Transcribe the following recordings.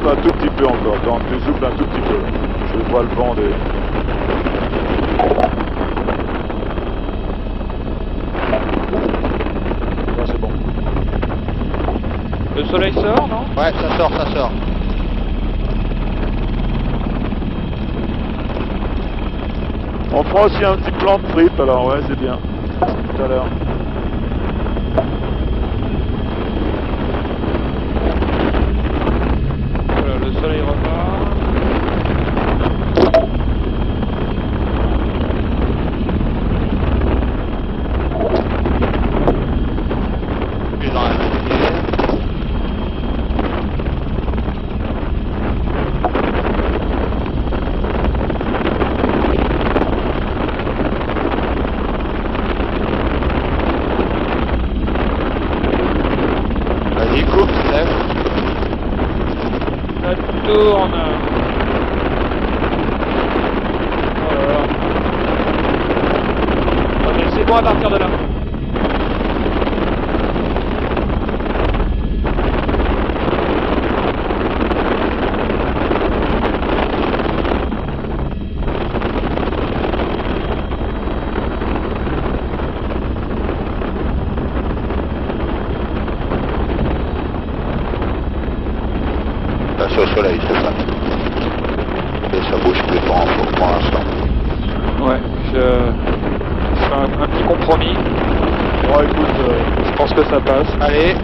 souffles un tout petit peu encore. Attends, tu souffles un tout petit peu. Je vois le vent des... Là, c'est bon. Le soleil sort, non? Ouais, ça sort, ça sort. On fera aussi un petit plan de trip, alors ouais, c'est bien. Tout à l'heure. Voilà, le soleil repart. Plus dans la matinée. Vas-y, coupe, lève. Ça tourne. Oh là là. Ok, c'est bon à partir de là. Passe au soleil, c'est ça. Et ça bouge plus pour l'instant. Ouais, je fais un petit compromis. Bon, écoute, Je pense que ça passe. Allez,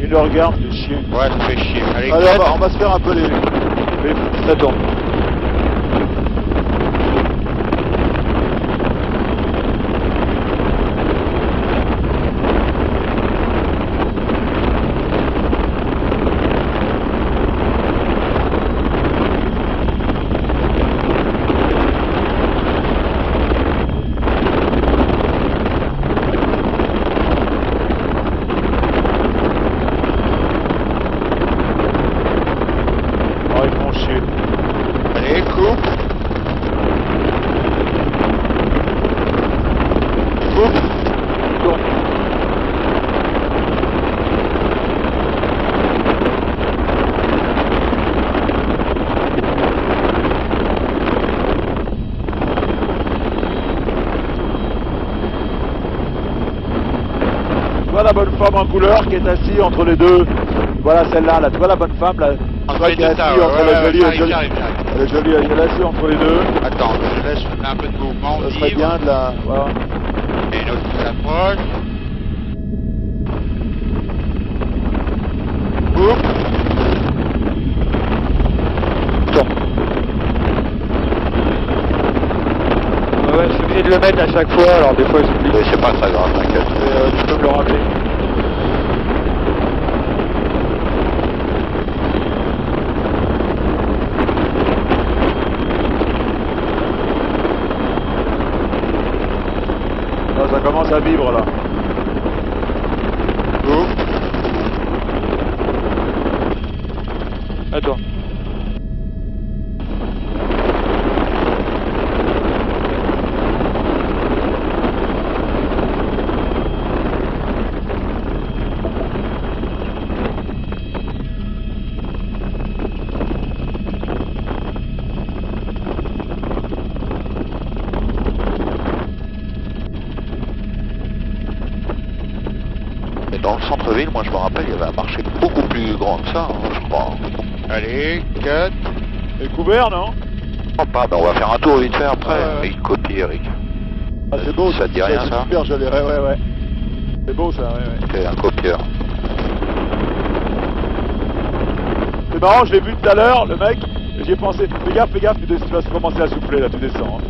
il le regarde, fait chier. ouais, ça fait chier. Allez, Allez, cut. on va se faire un peu les... Ça tourne. Oh, ils font chier. Allez, coupe. Coupe. Tourne. Tu vois la bonne femme en couleur qui est assise entre les deux. Voilà celle-là, là. Tu vois la bonne femme, là. Tu vois qui est assise entre le joli et le joli. j'arrive. Elle est jolie, elle est assise entre les deux. Attends, je laisse un peu de mouvement. Ça serait bien de la... Voilà. Et une autre qui s'approche. Coupe. Tourne. Ouais, je suis obligé de le mettre à chaque fois, alors des fois j'oublie. Mais c'est pas très grave, t'inquiète. Mais tu peux me le rappeler. Là, ça commence à vivre, là. Coupe. À toi. Et dans le centre-ville, moi je me rappelle, il y avait un marché beaucoup plus grand que ça, hein, je crois. Allez, cut. Et couvert, non? Oh, pas, ben on va faire un tour vite fait après. Ouais. Il copie, Eric. Ah, c'est beau. Ça te dit rien, c'est ça? super joli, ouais. C'est beau, ça, ouais. C'est un copieur. C'est marrant, je l'ai vu tout à l'heure, le mec, et j'y ai pensé. Fais gaffe, tu vas commencer à souffler, là, tu descends. Hein.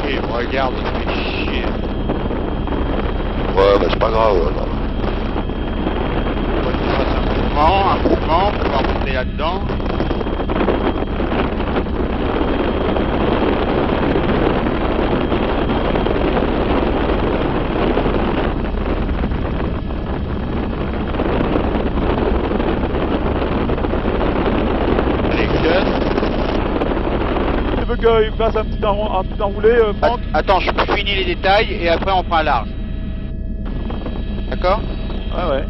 Et il me regarde, il me fait chier. Ouais, bah c'est pas grave. Là. Faut qu'il fasse un mouvement, pour pouvoir monter là-dedans. Allez, cut. qu'il fasse un petit enroulé, Franck? Attends, je finis les détails et après on prend un large. D'accord? Ouais.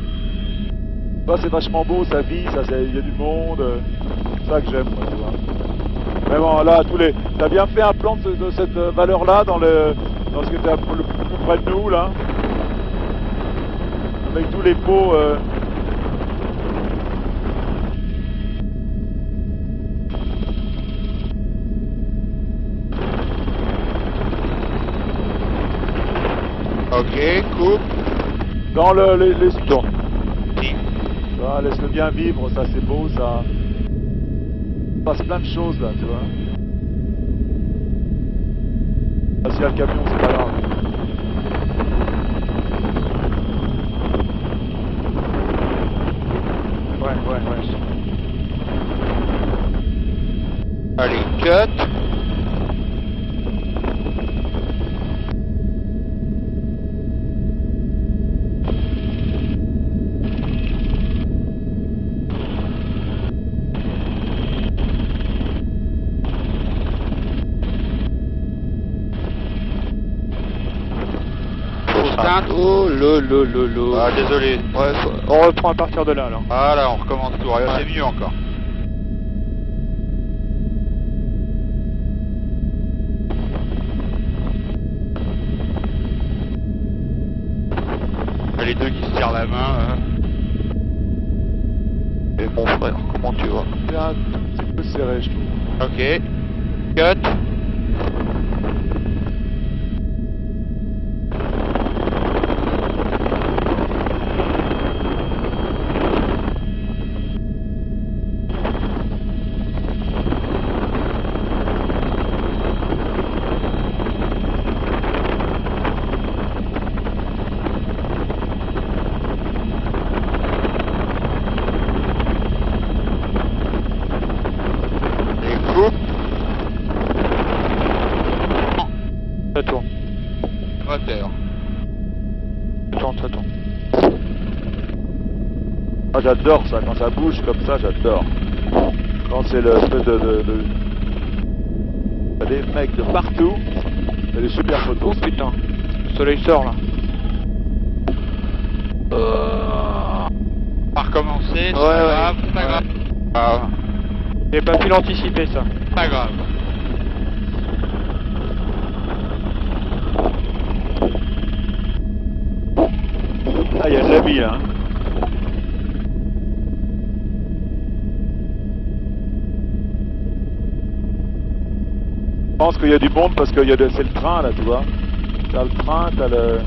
Ça c'est vachement beau, ça vit, il y a du monde, c'est ça que j'aime, moi, tu vois. Mais bon, là, t'as bien fait un plan de cette valeur-là dans ce qui était le plus près de nous, là. Avec tous les pots... Ok, coupe. Dans les Tourne. Si. Ah, laisse-le bien vivre, ça c'est beau, ça. Il passe plein de choses là, tu vois. Ah, s'il y a le camion, c'est pas grave. Ouais. Allez, cut. Oh lolo. Ah désolé. Ouais, on reprend à partir de là alors. Ah là, on recommence tout. Ouais. C'est mieux encore. Les deux qui se tirent la main. Et mon frère, comment tu vas? C'est un tout petit peu serré, je trouve. Ok. Cut. Ça tourne. Moteur. Ça tourne. Ah, j'adore ça, quand ça bouge comme ça, j'adore. Quand c'est le espèce T'as des mecs de partout, t'as des super Oh photos. putain, le soleil sort là. On va recommencer, c'est Ouais, pas ouais. grave, c'est pas grave. Ah, J'ai pas pu l'anticiper ça. pas grave. Ah, il y a de la vie là. Hein. Je pense qu'il y a du monde parce que c'est le train là, tu vois. T'as le train, t'as le...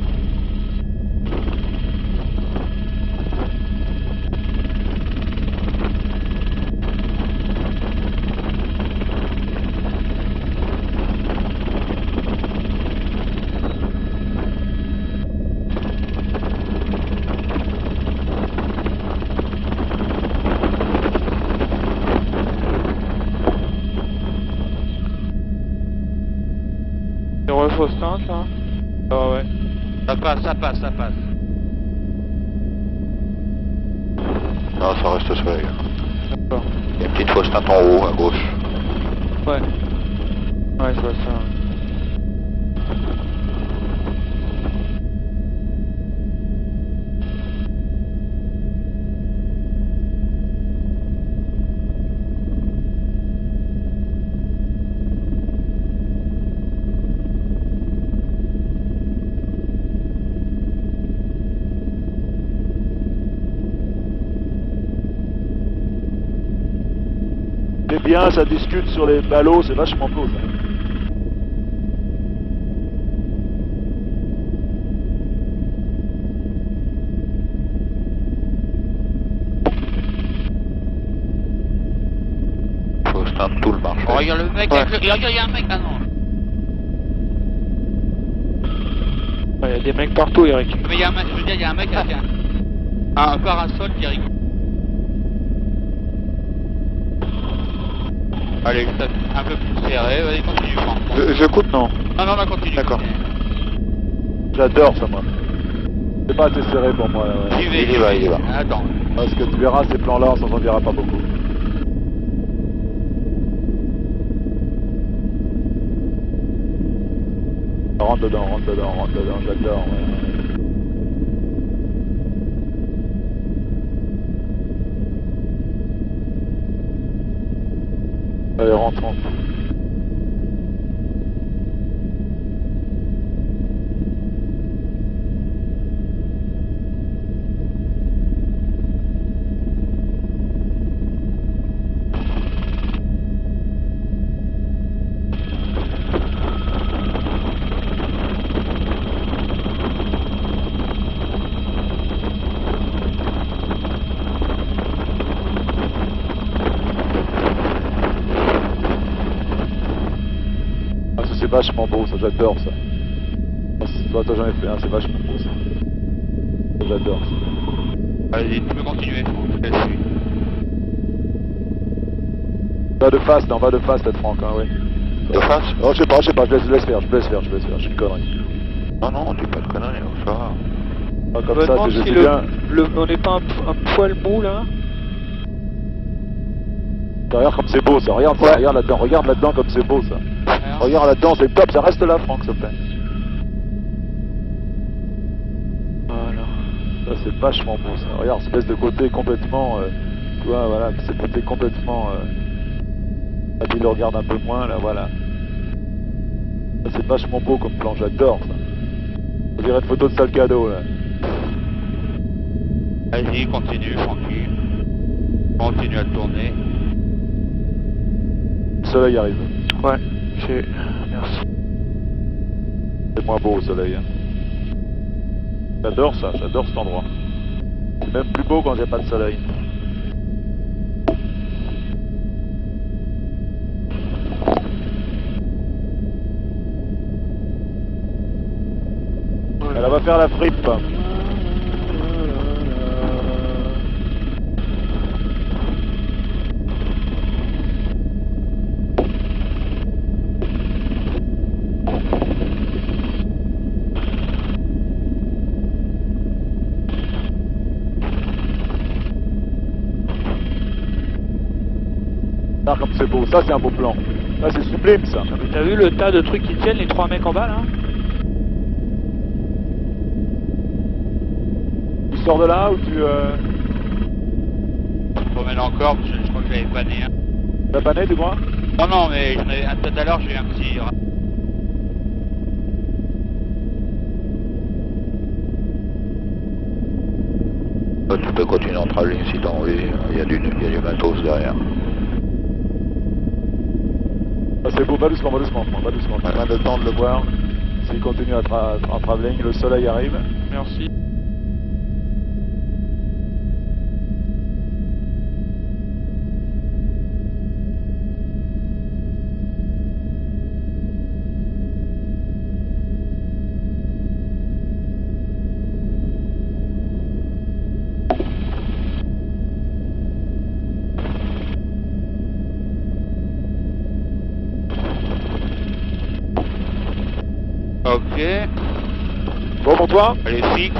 C'est Faustin ça. Ah ouais. Ça passe. Non, ça reste soleil. D'accord. Il y a une petite fausse teinte en haut, à gauche. Ouais, je vois ça. C'est bien, ça discute sur les ballots, c'est vachement beau ça. Fausse teinte tout le marché. Oh, regarde le mec, Ouais. il y a un mec, ah non. Il y a des mecs partout, Eric. Mais il y a un mec, je veux dire, il y a un mec avec un parasol qui rigole. Allez, Un peu plus serré, vas-y, continue, Franck. Je coupe, non. Non, continue. D'accord. J'adore ça moi. C'est pas assez serré pour moi. Ouais. J'y vais, Il y va. Attends. Parce que tu verras ces plans-là, on s'en servira pas beaucoup. rentre dedans, j'adore. Ouais. Allez, rentre. C'est vachement beau ça, j'adore ça. Toi t'as jamais fait, hein, c'est vachement beau ça. J'adore ça. Allez, tu peux continuer. Je te suis. Va de face, non, va de face là Franck, hein, oui. De face? Oh, je sais pas, je laisse faire, je suis une connerie. Non, non, on dit pas de conneries, ça va. Ah, Je comme me ça, demande je si sais bien. on n'est pas un poil mou là. Regarde comme c'est beau ça, regarde ça, regarde là-dedans comme c'est beau ça. Regarde là-dedans, c'est top, ça reste là Franck, s'il te plaît. Voilà. Ça c'est vachement beau ça. Regarde, espèce de côté complètement, tu vois, voilà, ce côté complètement... Ah, puis il le regarde un peu moins là, voilà. Ça c'est vachement beau comme plan, j'adore ça. On dirait une photo de sale cadeau là. Vas-y, continue, tranquille. Continue à tourner. Le soleil arrive. Ouais, merci. C'est moins beau au soleil. Hein. J'adore ça, j'adore cet endroit. C'est même plus beau quand il n'y a pas de soleil. Elle va faire la fripe. Ah, comme c'est beau, ça c'est un beau plan. Là c'est sublime ça. Mais t'as vu le tas de trucs qui tiennent, les 3 mecs en bas là? Tu sors de là ou tu... Je me promène encore, parce que je crois que j'avais pané un. T'as pané du moins? Non, non, mais j'en ai un tout à l'heure, j'ai eu un petit... Tu peux continuer en travelling si t'as envie, il y a du matos derrière. Ah, c'est beau, va doucement, on a le temps de le voir. S'il continue en travelling, le soleil arrive. Merci. Ok, Bon pour toi? elle est fixe.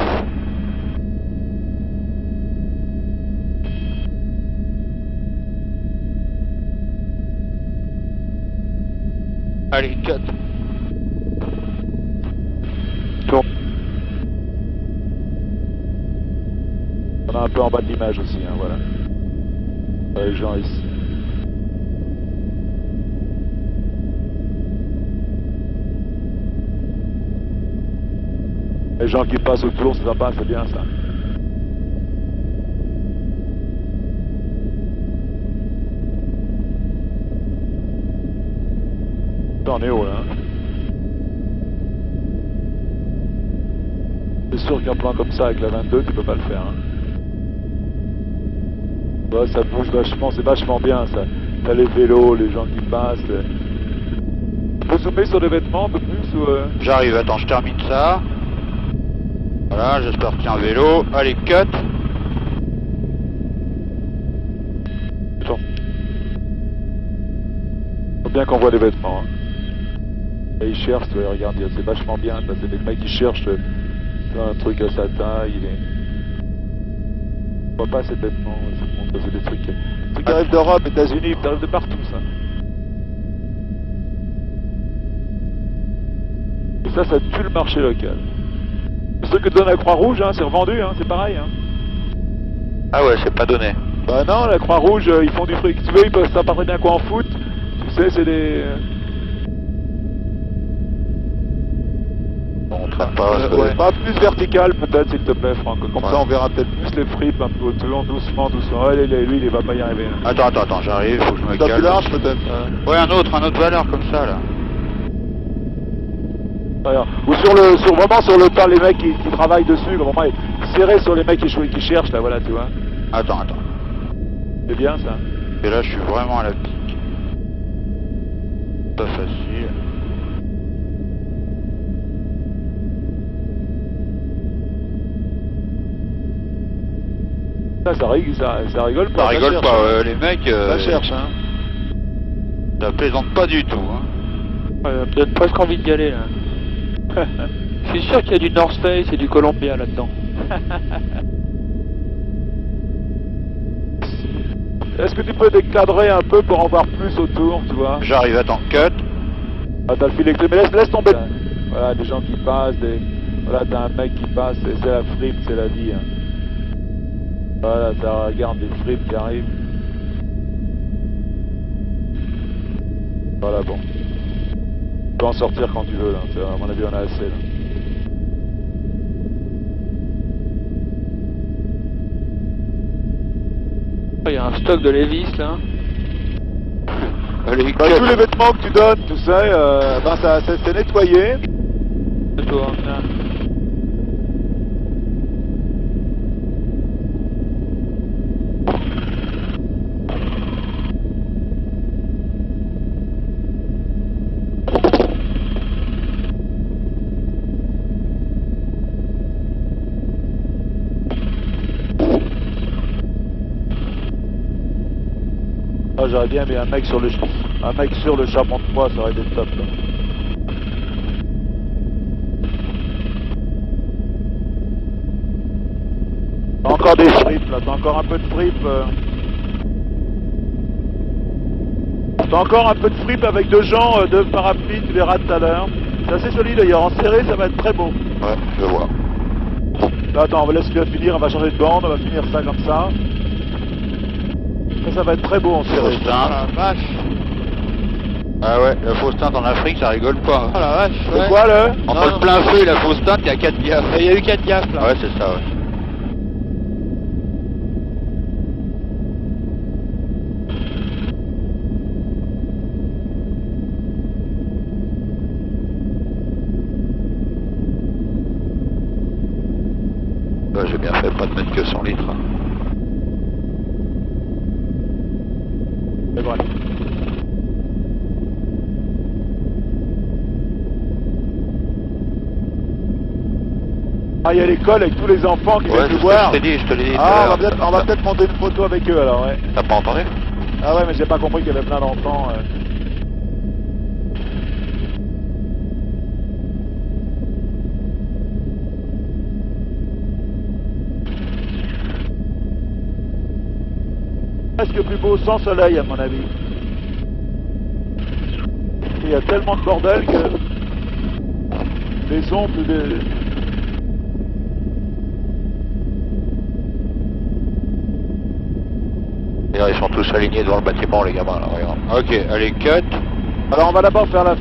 Allez, cut. Tourne. On a un peu en bas de l'image aussi, hein, voilà. Les gens ici. Les gens qui passent autour, c'est sympa, c'est bien ça. On est haut là. Hein. C'est sûr qu'un plan comme ça avec la 22, tu peux pas le faire. Hein. Ouais, ça bouge vachement, c'est vachement bien ça. T'as les vélos, les gens qui passent. Tu peux zoomer sur des vêtements un peu plus ou J'arrive, attends, je termine ça. Voilà, j'espère qu'il y a un vélo. Allez, cut. Attends. Faut bien qu'on voit les vêtements. Hein. Et ils cherchent, tu vois, regarde, c'est vachement bien. C'est des mecs qui cherchent un truc à sa taille. On voit pas ces vêtements, c'est des trucs qui arrivent d'Europe, États-Unis, qui arrivent de partout ça. Et ça tue le marché local. Ce que donne la Croix-Rouge, hein, c'est revendu, hein, c'est pareil. Hein. Ah ouais, c'est pas donné. Bah non, la Croix-Rouge, ils font du fric. Tu veux, ils peuvent ça pas très bien quoi en foot. Tu sais, c'est des... On traîne pas. ouais. Pas plus vertical peut-être, s'il te plaît, Franck. Comme ça, on verra peut-être plus les fripes un peu autour, doucement. Ouais, lui, il va pas y arriver. Là. Attends, j'arrive, faut que je me calme. Plus large peut-être. Ouais, un autre valeur comme ça, là. Ou vraiment sur le tas, les mecs qui travaillent dessus, vraiment serré sur les mecs qui cherchent, là, voilà, tu vois. Attends. C'est bien ça. Et là, je suis vraiment à la pique. Pas facile. Ça rigole pas. Ça rigole cherche, pas, hein. les mecs. Ça cherche, hein. Ça plaisante pas du tout, hein. Ouais, ça me donne presque envie d'y aller, là. Je suis sûr qu'il y a du North Face et du Columbia là-dedans. Est-ce que tu peux décadrer un peu pour en voir plus autour, tu vois? J'arrive, attends, cut. Ah, t'as le fil électrique, mais laisse tomber. Voilà, des gens qui passent, voilà, t'as un mec qui passe, c'est la fripe, c'est la vie. Hein. Voilà, ça regarde des fripes qui arrivent. Voilà, bon. Tu peux en sortir quand tu veux, là. À mon avis, on a assez, là. Il y a un stock de Levis, là. Allez, Bah, tous les vêtements que tu donnes, tu sais, c'est nettoyé. De toi, là. Ah, j'aurais bien mis un mec sur le charbon de bois, ça aurait été top, là. T'as encore des fripes, là, t'as encore un peu de fripes. T'as encore un peu de fripes avec deux gens, deux parapluies, tu verras tout à l'heure. C'est assez solide d'ailleurs, en serré, ça va être très beau. Ouais, je vois. Là, attends, on va laisser finir, on va changer de bande, on va finir ça comme ça. Ça va être très beau en serré. Fausse teinte. Oh la vache. Ah ouais, la fausse teinte en Afrique, ça rigole pas. Oh la vache. C'est Ouais. quoi, le Entre le plein feu et la fausse teinte, il y a 4 gaffes. Il y a eu 4 gaffes là. Ouais, c'est ça, ouais. Bah, j'ai bien fait pas de mettre que 100 litres. Hein. C'est vrai. Ah, il y a l'école avec tous les enfants qui viennent Ouais, nous voir. je te l'ai dit. Ah, on va peut-être monter une photo avec eux alors, ouais. T'as pas entendu? Ah ouais, mais j'ai pas compris qu'il y avait plein d'enfants. Presque plus beau sans soleil à mon avis. Il y a tellement de bordel que les ombres de... Et là, ils sont tous alignés devant le bâtiment, les gamins, là, regarde. Ok, allez, cut. Alors on va d'abord faire la